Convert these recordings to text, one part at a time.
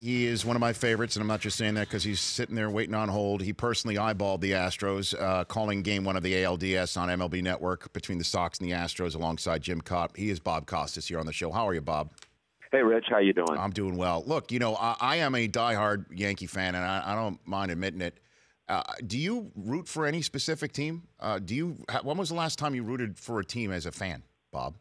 He is one of my favorites, and I'm not just saying that because he's sitting there waiting on hold. He personally eyeballed the Astros, calling game one of the ALDS on MLB Network between the Sox and the Astros alongside Jim Cobb. He is Bob Costas here on the show. How are you, Bob? Hey, Rich, how you doing? I'm doing well. Look, I am a diehard Yankee fan, and I don't mind admitting it. Do you root for any specific team? When was the last time you rooted for a team as a fan, Bob?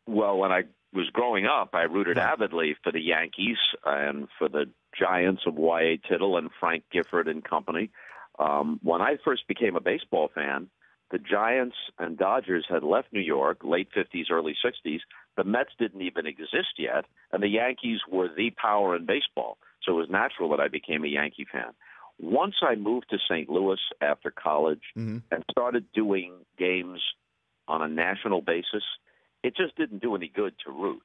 Well, when I was growing up, I rooted Right. avidly for the Yankees and for the Giants of Y.A. Tittle and Frank Gifford and company. When I first became a baseball fan, the Giants and Dodgers had left New York, late 50s, early 60s. The Mets didn't even exist yet, and the Yankees were the power in baseball. So it was natural that I became a Yankee fan. Once I moved to St. Louis after college and started doing games on a national basis, it just didn't do any good to root.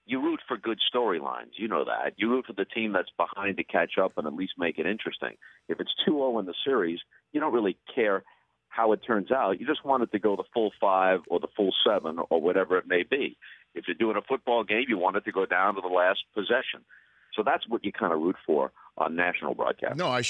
You root for good storylines. You know that. You root for the team that's behind to catch up and at least make it interesting. If it's 2-0 in the series, you don't really care how it turns out. You just want it to go the full 5 or the full 7 or whatever it may be. If you're doing a football game, you want it to go down to the last possession. So that's what you kind of root for on national broadcast. No, I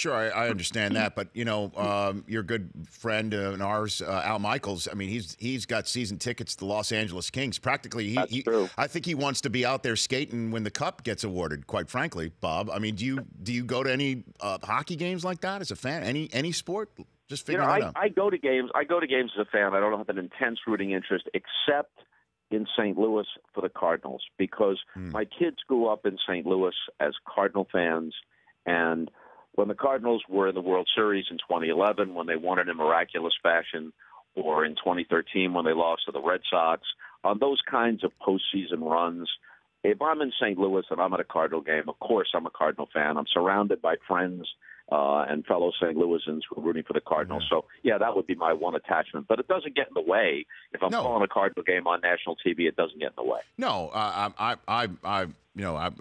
understand that, but your good friend and ours, Al Michaels. I mean, he's got season tickets to the Los Angeles Kings. Practically, That's true. I think he wants to be out there skating when the cup gets awarded. Quite frankly, Bob. I mean, do you go to any hockey games like that as a fan? Any sport? Just figure that out. I go to games. I go to games as a fan. I don't have an intense rooting interest, except in St. Louis for the Cardinals, because my kids grew up in St. Louis as Cardinal fans. And when the Cardinals were in the World Series in 2011, when they won it in miraculous fashion, or in 2013 when they lost to the Red Sox, on those kinds of postseason runs, if I'm in St. Louis and I'm at a Cardinal game, of course I'm a Cardinal fan. I'm surrounded by friends and fellow St. Louisans who are rooting for the Cardinals. Yeah. So, yeah, that would be my one attachment. But it doesn't get in the way. If I'm calling a Cardinal game on national TV, it doesn't get in the way. No, I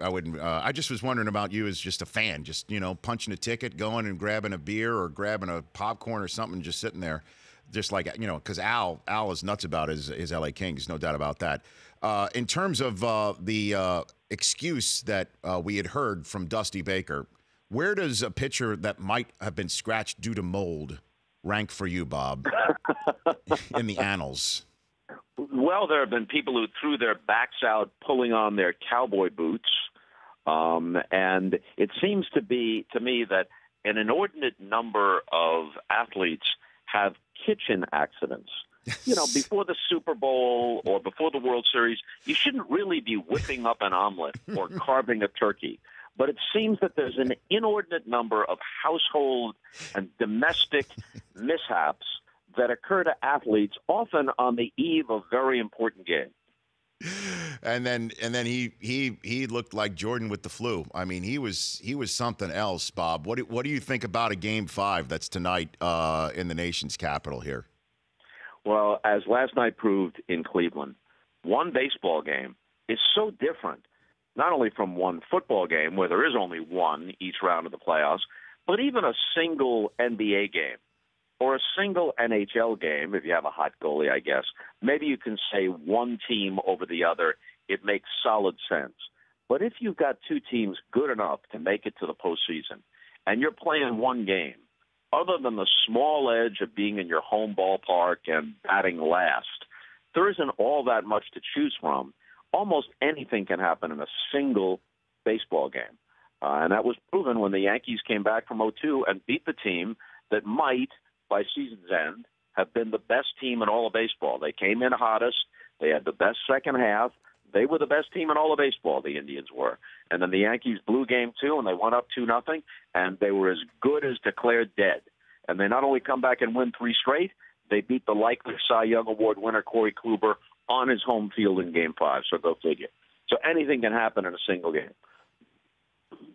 wouldn't. I just was wondering about you as just a fan, just punching a ticket, going and grabbing a beer or grabbing a popcorn or something, just sitting there, just like because Al is nuts about his LA Kings, no doubt about that. In terms of the excuse that we had heard from Dusty Baker, where does a pitcher that might have been scratched due to mold rank for you, Bob, in the annals? Well, there have been people who threw their backs out pulling on their cowboy boots. And it seems to me that an inordinate number of athletes have kitchen accidents. Before the Super Bowl or before the World Series, you shouldn't really be whipping up an omelet or carving a turkey. But it seems that there's an inordinate number of household and domestic mishaps that occur to athletes, often on the eve of very important games. And then he looked like Jordan with the flu. I mean, he was something else, Bob. What do you think about a Game 5 that's tonight in the nation's capital here? Well, as last night proved in Cleveland, one baseball game is so different, not only from one football game where there is only one each round of the playoffs, but even a single NBA game or a single NHL game, if you have a hot goalie, I guess. Maybe you can say one team over the other. It makes solid sense. But if you've got two teams good enough to make it to the postseason and you're playing one game, other than the small edge of being in your home ballpark and batting last, there isn't all that much to choose from. Almost anything can happen in a single baseball game. And that was proven when the Yankees came back from 0-2 and beat the team that might, by season's end, have been the best team in all of baseball. They came in hottest. They had the best second half. They were the best team in all of baseball, the Indians were. And then the Yankees blew game 2, and they went up 2-0, and they were as good as declared dead. And they not only come back and win 3 straight, they beat the likely Cy Young Award winner Corey Kluber on his home field in Game 5, so go figure. So anything can happen in a single game.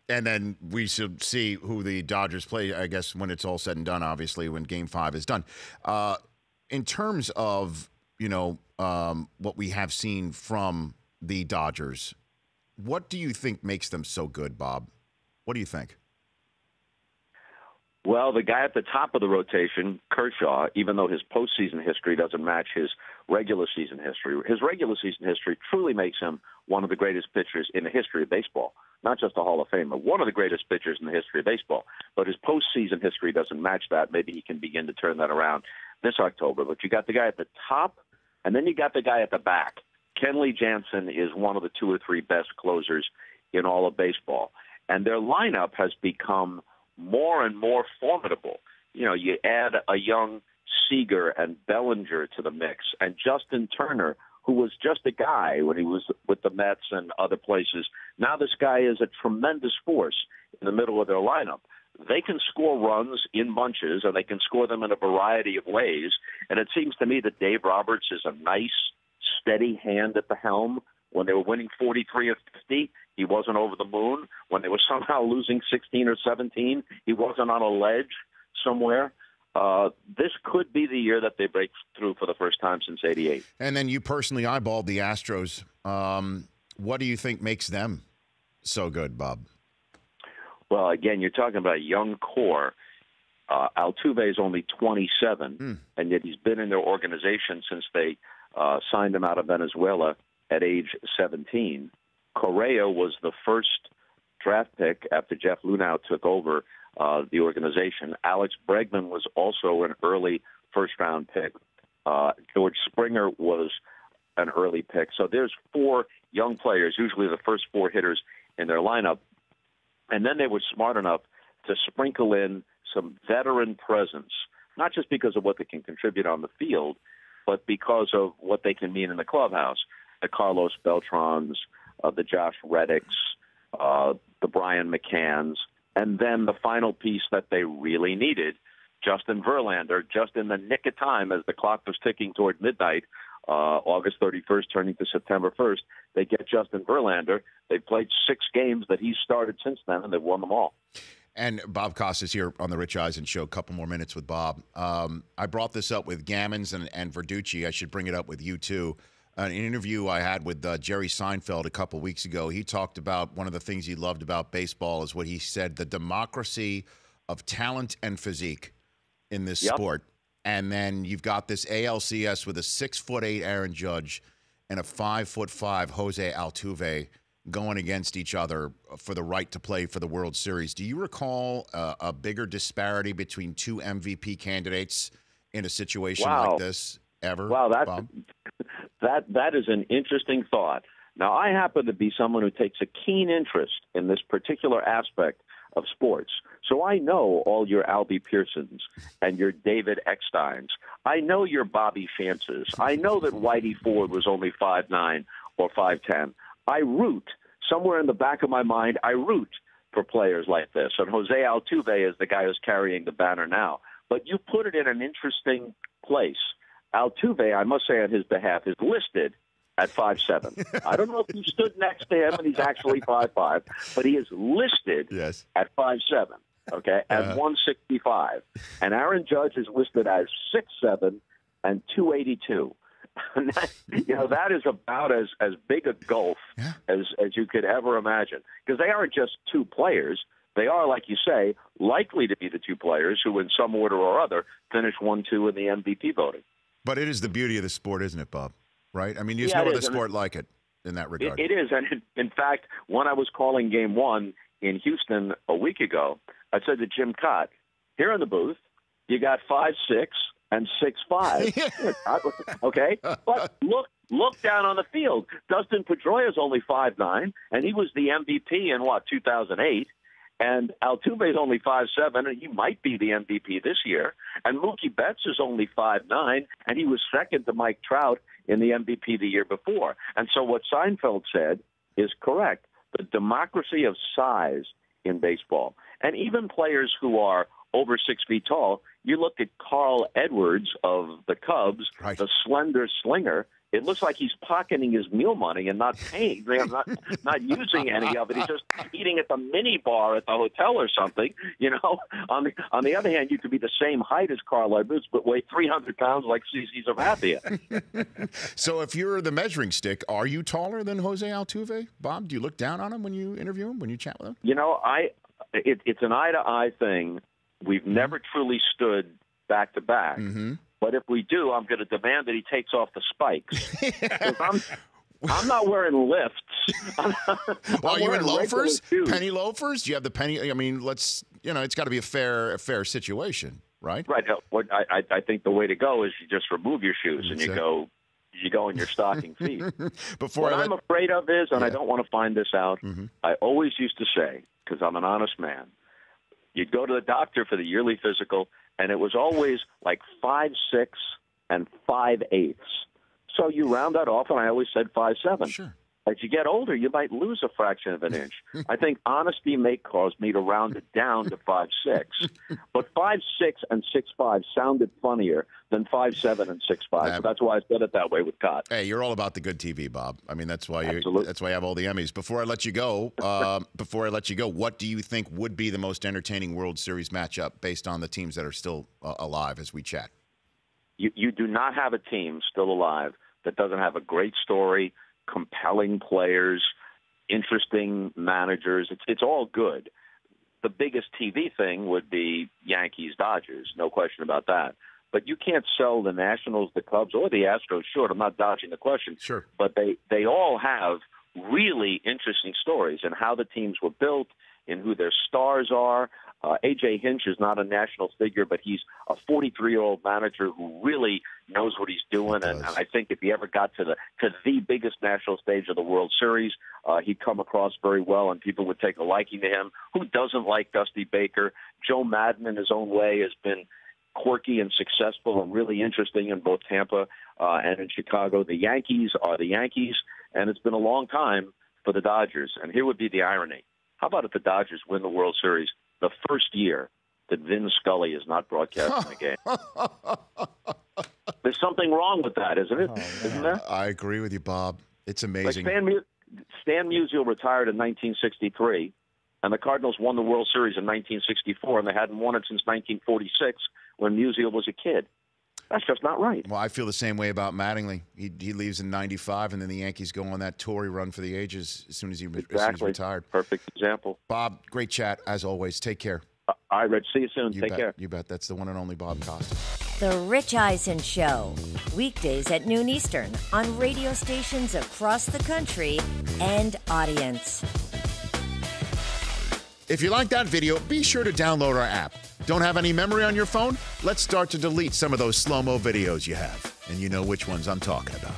And then we should see who the Dodgers play, I guess, when it's all said and done, obviously, when Game 5 is done. In terms of, what we have seen from the Dodgers, what do you think makes them so good, Bob? What do you think? Well, the guy at the top of the rotation, Kershaw, even though his postseason history doesn't match his regular season history. His regular season history truly makes him one of the greatest pitchers in the history of baseball. Not just a Hall of Famer, one of the greatest pitchers in the history of baseball. But his postseason history doesn't match that. Maybe he can begin to turn that around this October. But you got the guy at the top, and then you got the guy at the back. Kenley Jansen is one of the 2 or 3 best closers in all of baseball. And their lineup has become more and more formidable. You know, you add a young Seager and Bellinger to the mix, and Justin Turner, who was just a guy when he was with the Mets and other places. Now this guy is a tremendous force in the middle of their lineup. They can score runs in bunches, and they can score them in a variety of ways. And it seems to me that Dave Roberts is a nice, steady hand at the helm. When they were winning 43 of 50, he wasn't over the moon. When they were somehow losing 16 or 17, he wasn't on a ledge somewhere. This could be the year that they break through for the first time since '88. And then you personally eyeballed the Astros. What do you think makes them so good, Bob? Well, again, you're talking about a young core. Altuve is only 27, and yet he's been in their organization since they signed him out of Venezuela at age 17. Correa was the first draft pick after Jeff Lunau took over the organization. Alex Bregman was also an early first-round pick. George Springer was an early pick. So there's 4 young players, usually the first 4 hitters in their lineup. And then they were smart enough to sprinkle in some veteran presence, not just because of what they can contribute on the field, but because of what they can mean in the clubhouse. The Carlos Beltrans, the Josh Reddicks, the Brian McCanns, and then the final piece that they really needed, Justin Verlander, just in the nick of time as the clock was ticking toward midnight, August 31st turning to September 1st, they get Justin Verlander. They've played 6 games that he's started since then, and they've won them all. And Bob Costas here on the Rich Eisen Show. A couple more minutes with Bob. I brought this up with Gammons and Verducci. I should bring it up with you, too. An interview I had with Jerry Seinfeld a couple weeks ago, he talked about one of the things he loved about baseball is what he said, the democracy of talent and physique in this sport. And then you've got this ALCS with a 6'8" Aaron Judge and a 5'5" Jose Altuve going against each other for the right to play for the World Series. Do you recall a bigger disparity between 2 MVP candidates in a situation like this ever? Wow, Bob? That is an interesting thought. Now, I happen to be someone who takes a keen interest in this particular aspect of sports. So I know all your Albie Pearsons and your David Ecksteins. I know your Bobby Chances. I know that Whitey Ford was only 5'9" or 5'10". I root, somewhere in the back of my mind, I root for players like this. And Jose Altuve is the guy who's carrying the banner now. But you put it in an interesting place. Altuve, I must say on his behalf, is listed at 5'7". I don't know if you stood next to him and he's actually 5'5", but he is listed at 5'7", okay, at 165. And Aaron Judge is listed as 6'7" and 282. And that, that is about as big a gulf as you could ever imagine. Because they aren't just 2 players. They are, like you say, likely to be the 2 players who, in some order or other, finish 1-2 in the MVP voting. But it is the beauty of the sport, isn't it, Bob? Right? I mean, there's no other sport like it in that regard. It is. And in fact, when I was calling Game 1 in Houston a week ago, I said to Jim Cott, here in the booth, you got 5'6" and 6'5". Okay? But look down on the field. Dustin Pedroia is only 5'9", and he was the MVP in, 2008. And Altuve is only 5'7", and he might be the MVP this year. And Mookie Betts is only 5'9", and he was second to Mike Trout in the MVP the year before. And so what Seinfeld said is correct. The democracy of size in baseball. And even players who are over 6 feet tall, you look at Carl Edwards of the Cubs, the slender slinger. It looks like he's pocketing his meal money and not paying, not using any of it. He's just eating at the mini bar at the hotel or something. On the other hand, you could be the same height as Carl Edwards, but weigh 300 pounds like CC Sabathia. So if you're the measuring stick, are you taller than Jose Altuve, Bob? Do you look down on him when you interview him, when you chat with him? It's an eye-to-eye thing. We've never truly stood back to back. But if we do, I'm going to demand that he takes off the spikes. 'Cause I'm not wearing lifts. Well, are you in loafers? Penny loafers? Do you have the penny? I mean, it's got to be a fair situation, right? Right. I think the way to go is you just remove your shoes and you go in your stocking feet. What I'm afraid of is, and I don't want to find this out, I always used to say, because I'm an honest man, you'd go to the doctor for the yearly physical, and it was always like 5'6" and 5'8". So you round that off, and I always said 5'7". Sure. As you get older, you might lose a fraction of an inch. I think honesty may cause me to round it down to 5'6". But 5'6" and 6'5" sounded funnier than 5'7" and 6'5". So that's why I said it that way with Cott. Hey, you're all about the good TV, Bob. I mean, that's why you have all the Emmys. Before I let you go, what do you think would be the most entertaining World Series matchup based on the teams that are still alive as we chat? You do not have a team still alive that doesn't have a great story, compelling players, interesting managers. It's all good. The biggest TV thing would be Yankees-Dodgers, no question about that. But you can't sell the Nationals, the Cubs, or the Astros short. I'm not dodging the question. Sure. But they all have really interesting stories in how the teams were built, in who their stars are. A.J. Hinch is not a national figure, but he's a 43-year-old manager who really knows what he's doing. And I think if he ever got to the biggest national stage of the World Series, he'd come across very well, and people would take a liking to him. Who doesn't like Dusty Baker? Joe Madden, in his own way, has been quirky and successful and really interesting in both Tampa and in Chicago. The Yankees are the Yankees, and it's been a long time for the Dodgers. And here would be the irony. How about if the Dodgers win the World Series the first year that Vin Scully is not broadcasting the game? There's something wrong with that, isn't it? Isn't there? I agree with you, Bob. It's amazing. Like Stan Musial retired in 1963, and the Cardinals won the World Series in 1964, and they hadn't won it since 1946 when Musial was a kid. That's just not right. Well, I feel the same way about Mattingly. He leaves in '95, and then the Yankees go on that Tory run for the ages as soon as he retired. Perfect example. Bob, great chat, as always. Take care. All right, Rich. See you soon. Take care. You bet. That's the one and only Bob Costas. The Rich Eisen Show, weekdays at noon Eastern on radio stations across the country and audience. If you like that video, be sure to download our app. Don't have any memory on your phone? Let's start to delete some of those slow-mo videos you have. And you know which ones I'm talking about.